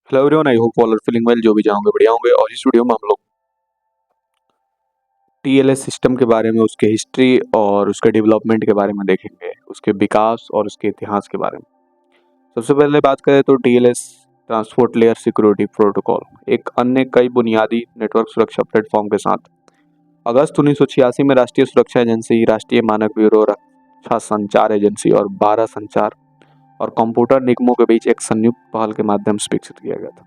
Hello everyone, I hope all are feeling well. जो भी जाओगे बढ़िया होंगे। और इस वीडियो में हम लोग टीएलएस सिस्टम के बारे में, उसके हिस्ट्री और उसके डेवलपमेंट के बारे में देखेंगे, उसके विकास और उसके इतिहास के बारे में। सबसे पहले बात करें तो TLS transport layer security protocol एक अन्य कई बुनियादी नेटवर्क सुरक्षा प्लेटफॉर्म के साथ अगस्त 1986 में राष्ट्रीय सुरक्षा एजेंसी, राष्ट्रीय मानक ब्यूरो, रक्षा संचार एजेंसी और 12 संचार और कंप्यूटर निगमों के बीच एक संयुक्त पहल के माध्यम से विकसित किया गया था,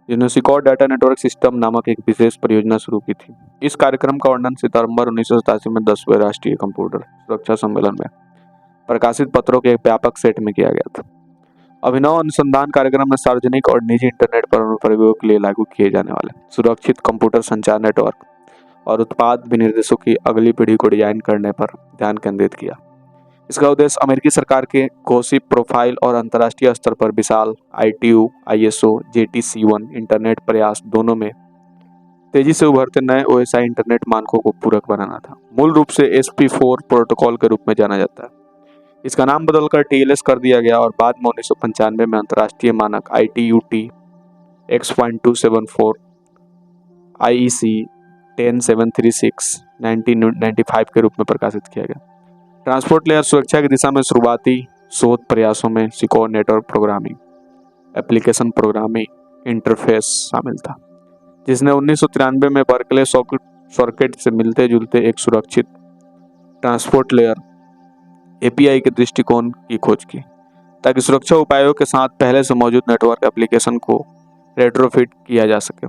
जिन्होंने सिक्योर डाटा नेटवर्क सिस्टम नामक एक विशेष परियोजना शुरू की थी। इस कार्यक्रम का वर्णन सितंबर 1987 में 10वें राष्ट्रीय कंप्यूटर सुरक्षा सम्मेलन में प्रकाशित पत्रों के एक व्यापक सेट में किया गया था। अभिनव अनुसंधान कार्यक्रम में सार्वजनिक और निजी इंटरनेट पर अनुप्रयोगों के लिए लागू किए जाने वाले सुरक्षित कंप्यूटर संचार नेटवर्क और उत्पाद विनिर्देशों की अगली पीढ़ी को डिजाइन करने पर ध्यान केंद्रित किया। इसका उद्देश्य अमेरिकी सरकार के घोषित प्रोफाइल और अंतर्राष्ट्रीय स्तर पर विशाल ITU, ISO, JTC1 इंटरनेट प्रयास दोनों में तेजी से उभरते नए OSI इंटरनेट मानकों को पूरक बनाना था। मूल रूप से SP4 प्रोटोकॉल के रूप में जाना जाता है। इसका नाम बदलकर TLS कर दिया गया और बाद में 1995 में अंतर्राष्ट्रीय मानक ITU-T X.274 IEC 10736 1995 के रूप में प्रकाशित किया गया। ट्रांसपोर्ट लेयर सुरक्षा की दिशा में शुरुआती शोध प्रयासों में secure network programming, application programming interface शामिल था, जिसने 1993 में बर्कले सर्किट से मिलते जुलते एक सुरक्षित ट्रांसपोर्ट लेयर API के दृष्टिकोण की खोज की, ताकि सुरक्षा उपायों के साथ पहले से मौजूद नेटवर्क एप्लीकेशन को रेट्रोफिट किया जा सके।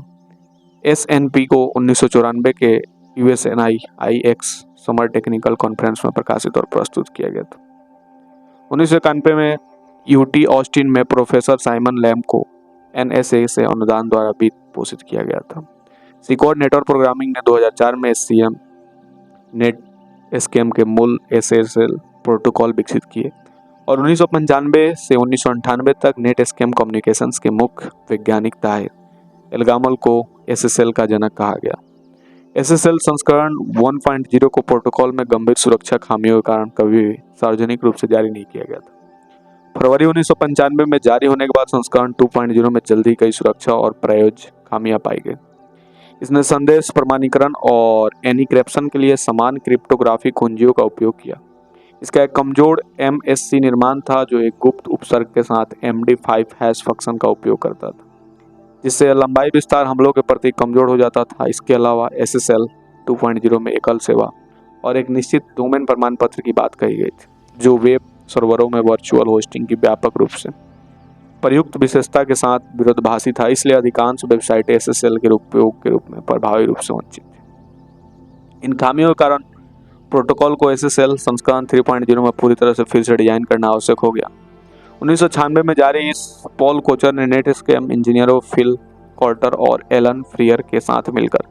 SNP को 1994 के USNI IX summer technical conference में प्रकाशित और प्रस्तुत किया गया था। 1991 में UT ऑस्टिन में प्रोफेसर साइमन लैम्ब को NSA से अनुदान द्वारा वित्त पोषित किया गया था। सिक्योर नेटवर्क प्रोग्रामिंग ने 2004 में SCM नेट स्कैम के मूल SSL प्रोटोकॉल विकसित किए और 1995 से 1998 तक नेट स्कैम कम्युनिकेशंस के मुख्य वैज्ञानिक ताहिर एल्गामल को SSL का जनक कहा गया। SSL संस्करण 1.0 को प्रोटोकॉल में गंभीर सुरक्षा खामियों के कारण कभी भी सार्वजनिक रूप से जारी नहीं किया गया था। फरवरी 1995 में जारी होने के बाद संस्करण 2.0 में जल्दी कई सुरक्षा और प्रयोज्य खामियां पाई गई। इसने संदेश प्रमाणीकरण और एन्क्रिप्शन के लिए समान क्रिप्टोग्राफिक कुंजियों का उपयोग किया। इसका एक कमजोर MSC निर्माण था जो एक गुप्त उपसर्ग के साथ MD5 हैश फंक्शन का उपयोग करता था, जिससे लंबाई विस्तार हमलों के प्रति कमजोर हो जाता था। इसके अलावा SSL 2.0 में एकल सेवा और एक निश्चित डोमेन प्रमाण पत्र की बात कही गई थी, जो वेब सर्वरों में वर्चुअल होस्टिंग की व्यापक रूप से प्रयुक्त विशेषता के साथ विरोधाभासी था। इसलिए अधिकांश वेबसाइट SSL के उपयोग के रूप में प्रभावी रूप से वंचित थी। इन खामियों के कारण प्रोटोकॉल को SSL संस्करण 3.0 में पूरी तरह से फिर से डिजाइन करना आवश्यक हो गया। 1996 में जारी इस पॉल कोचर ने नेट स्कैम इंजीनियरों फिल कॉर्टर और एलन फ्रियर के साथ मिलकर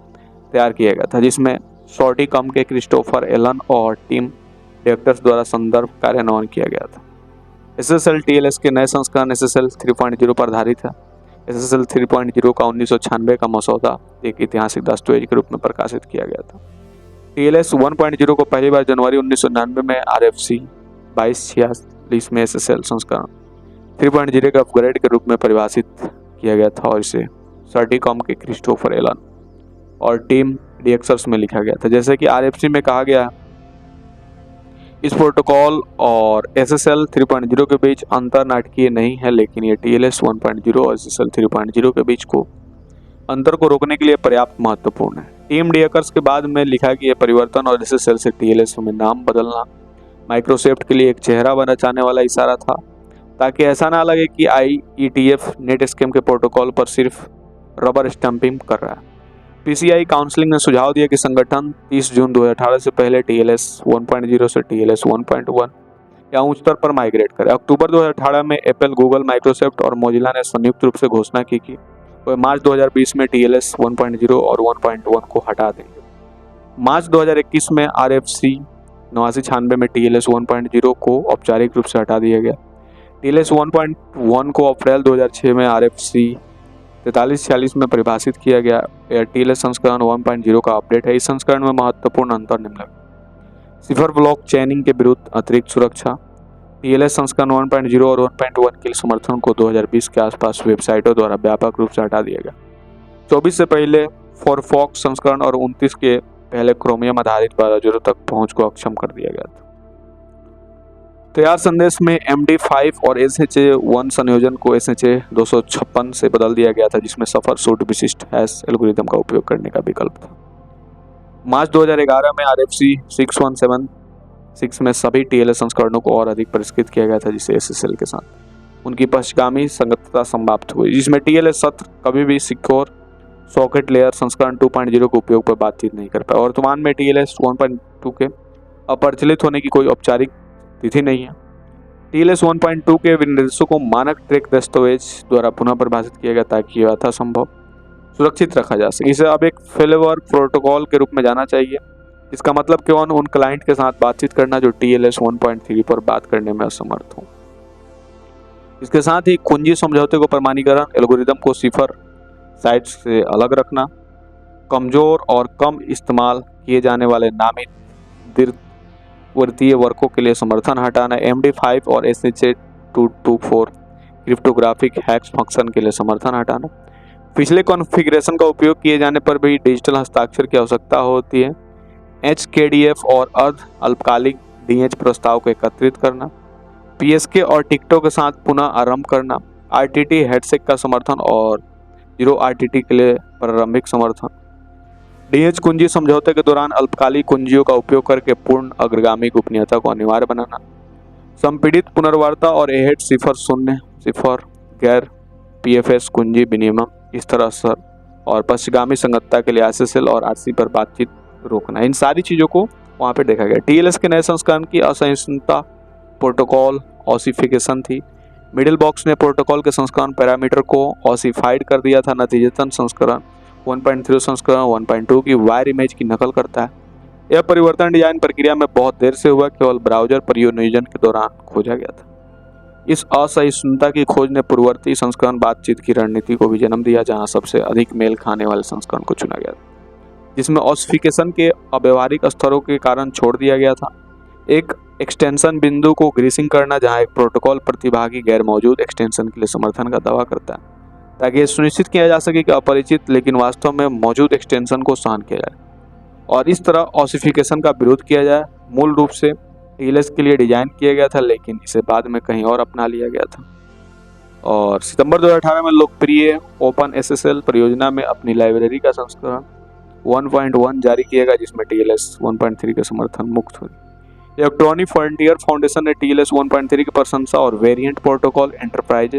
तैयार किया गया था, जिसमें शॉर्टी कम के क्रिस्टोफर एलन और टीम डायरेक्टर्स द्वारा संदर्भ कार्यान्वयन किया गया था। SSL TLS के नए संस्करण SSL 3.0 पर आधारित है। SSL 3.0 का 1996 का मसौदा एक ऐतिहासिक दस्तावेज के रूप में प्रकाशित किया गया था। TLS 1.0 को पहली बार जनवरी 1999 में RFC 2246 में SSL संस्करण 3.0 के अपग्रेड के रूप में परिभाषित किया गया था और इसे सर्टिकॉम के क्रिस्टोफर एलन और टीम DXers में लिखा गया था। जैसे कि RFC में कहा गया, इस प्रोटोकॉल और SSL 3.0 के बीच अंतर नाटकीय नहीं है, लेकिन ये TLS 1.0 और SSL 3.0 के बीच को अंतर को रोकने के लिए पर्याप्त महत्वपूर्ण है। टीम DXers के बाद में लिखा कि यह परिवर्तन और SSL से TLS में नाम बदलना माइक्रोसॉफ्ट के लिए एक चेहरा बनाने वाला इशारा था, ताकि ऐसा ना लगे कि IETF नेट स्कैम के प्रोटोकॉल पर सिर्फ रबर स्टंपिंग कर रहा है। PCI काउंसिलिंग ने सुझाव दिया कि संगठन 30 जून 2018 से पहले TLS 1.0 से TLS 1.1 या उच्च स्तर पर माइग्रेट करे। अक्टूबर 2018 में एप्पल, गूगल, माइक्रोसॉफ्ट और मोजिला ने संयुक्त रूप से घोषणा की कि वे मार्च 2020 में TLS 1.0 और 1.1 को हटा देंगे। मार्च 2021 में RFC 8996 में TLS 1.0 को औपचारिक रूप से हटा दिया गया। TLS 1.1 को अप्रैल 2006 में RFC 4346 में परिभाषित किया गया। यह TLS संस्करण 1.0 का अपडेट है। इस संस्करण में महत्वपूर्ण अंतर निम्नलिखित: सिफर ब्लॉक चेनिंग के विरुद्ध अतिरिक्त सुरक्षा, TLS संस्करण 1.0 और 1.1 के समर्थन को 2020 के आसपास वेबसाइटों द्वारा व्यापक रूप से हटा दिया गया। 24 से पहले फायरफॉक्स संस्करण और 29 के पहले क्रोमियम आधारित ब्राउज़रों तक पहुंच को अक्षम कर दिया गया था। तैयार संदेश में MD5 और SHA-1 संयोजन को SHA-256 से बदल दिया गया था, जिसमें सफर सूट विशिष्ट हैश एल्गोरिदम का उपयोग करने का विकल्प था। मार्च 2011 में RFC 6176 में सभी TLS संस्करणों को और अधिक परिष्कृत किया गया था, जिससे SSL के साथ उनकी पश्चिमी संगतता समाप्त हुई, जिसमें TLS सत्र कभी भी सिक्योर सॉकेट लेयर संस्करण 2.0 के उपयोग पर बातचीत नहीं कर पाए। वर्तमान में TLS 1.2 के अप्रचलित होने की कोई औपचारिक तिथि नहीं है। TLS 1.2 के विनिर्देशों को मानक ट्रैक दस्तावेज द्वारा पुनः परिभाषित किया गया ताकि यह यथासंभव सुरक्षित रखा जा सके। इसे अब एक फेलवर्क प्रोटोकॉल के रूप में जाना चाहिए। इसका मतलब केवल उन क्लाइंट के साथ बातचीत करना जो TLS 1.3 पर बात करने में असमर्थ हो। इसके साथ ही कुंजी समझौते को प्रमाणीकरण एल्गोरिदम को सिफर साइट्स से अलग रखना, कमजोर और कम इस्तेमाल किए जाने वाले नामित दीर्घवृत्तीय वर्गों के लिए समर्थन हटाना, MD5 और SHA-224 क्रिप्टोग्राफिक हैश फंक्शन के लिए समर्थन हटाना, पिछले कॉन्फ़िगरेशन का उपयोग किए जाने पर भी डिजिटल हस्ताक्षर की आवश्यकता होती है, HKDF और अर्ध अल्पकालिक DH प्रस्ताव को एकत्रित करना, PSK और टिकटों के साथ पुनः आरंभ करना, RTT हेडसेक का समर्थन और 0 RTT के लिए प्रारंभिक समर्थन, DH कुंजी समझौते के दौरान अल्पकालिक कुंजियों का उपयोग करके पूर्ण अग्रगामी गोपनीयता को अनिवार्य बनाना, संपीड़ित पुनर्वार्ता और अहेड सिफर शून्य सिफर गैर PFS कुंजी विनिमय इस तरह असर और पश्चिगामी संगतता के लिए SSL और RC पर बातचीत रोकना, इन सारी चीज़ों को वहाँ पे देखा गया। TLS के नए संस्करण की असहिष्णुता प्रोटोकॉल ऑसिफिकेशन थी। मिडिल बॉक्स ने प्रोटोकॉल के संस्करण पैरामीटर को ऑसिफाइड कर दिया था। नतीजतन संस्करण 1.0 संस्करण 1.2 की वायर इमेज की नकल करता है। यह परिवर्तन डिजाइन प्रक्रिया में बहुत देर से हुआ, केवल ब्राउजर परिनियोजन के दौरान खोजा गया था। इस असहिष्णुता की खोज ने पूर्ववर्ती संस्करण बातचीत की रणनीति को भी जन्म दिया, जहां सबसे अधिक मेल खाने वाले संस्करण को चुना गया था, जिसमें ऑसिफिकेशन के अव्यवहारिक स्तरों के कारण छोड़ दिया गया था। एक एक्सटेंशन बिंदु को ग्रीसिंग करना, जहां एक प्रोटोकॉल प्रतिभागी गैर मौजूद एक्सटेंशन के लिए समर्थन का दावा करता है, ताकि यह सुनिश्चित किया जा सके कि अपरिचित लेकिन वास्तव में मौजूद एक्सटेंशन को सहन किया जाए और इस तरह ऑसिफिकेशन का विरोध किया जाए। मूल रूप से TLS के लिए डिजाइन किया गया था, लेकिन इसे बाद में कहीं और अपना लिया गया था और सितंबर 2018 में लोकप्रिय ओपन SSL परियोजना में अपनी लाइब्रेरी का संस्करण 1.1 जारी किया गया, जिसमें TLS 1.3 के समर्थन मुक्त हुई। इलेक्ट्रॉनिक फ्रंटियर फाउंडेशन ने TLS 1.3 की प्रशंसा और variant protocol enterprise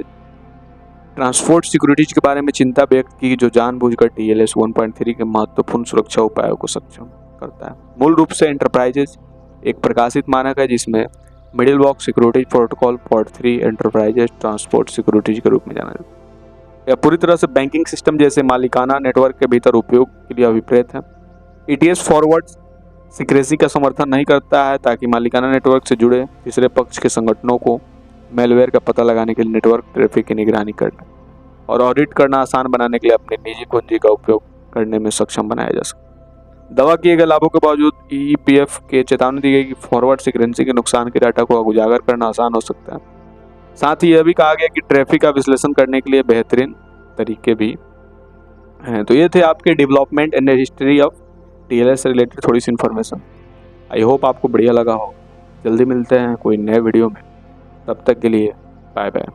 transport securities के बारे में चिंता व्यक्त की, जो जानबूझकर TLS 1.3 के महत्वपूर्ण सुरक्षा उपायों को सक्षम करता है। मूल रूप से एंटरप्राइजेज एक प्रकाशित मानक है जिसमें middle box security protocol port 3 enterprises transport securities के रूप में जाना जाता है। यह पूरी तरह से बैंकिंग सिस्टम जैसे मालिकाना नेटवर्क के भीतर उपयोग के लिए अभिप्रेत है। ETS फॉरवर्ड सीक्रेसी का समर्थन नहीं करता है, ताकि मालिकाना नेटवर्क से जुड़े तीसरे पक्ष के संगठनों को मेलवेयर का पता लगाने के लिए नेटवर्क ट्रैफिक की निगरानी करना और ऑडिट करना आसान बनाने के लिए अपनी निजी कुंजी का उपयोग करने में सक्षम बनाया जा सके। दावा किए गए लाभों के बावजूद EPF के चेतावनी दी गई कि फॉरवर्ड सीक्रेंसी के नुकसान के डाटा को उजागर करना आसान हो सकता है। साथ ही यह भी कहा गया कि ट्रैफिक का विश्लेषण करने के लिए बेहतरीन तरीके भी हैं। तो ये थे आपके development and history of TLS से रिलेटेड थोड़ी सी इन्फॉर्मेशन। आई होप आपको बढ़िया लगा हो। जल्दी मिलते हैं कोई नए वीडियो में, तब तक के लिए बाय बाय।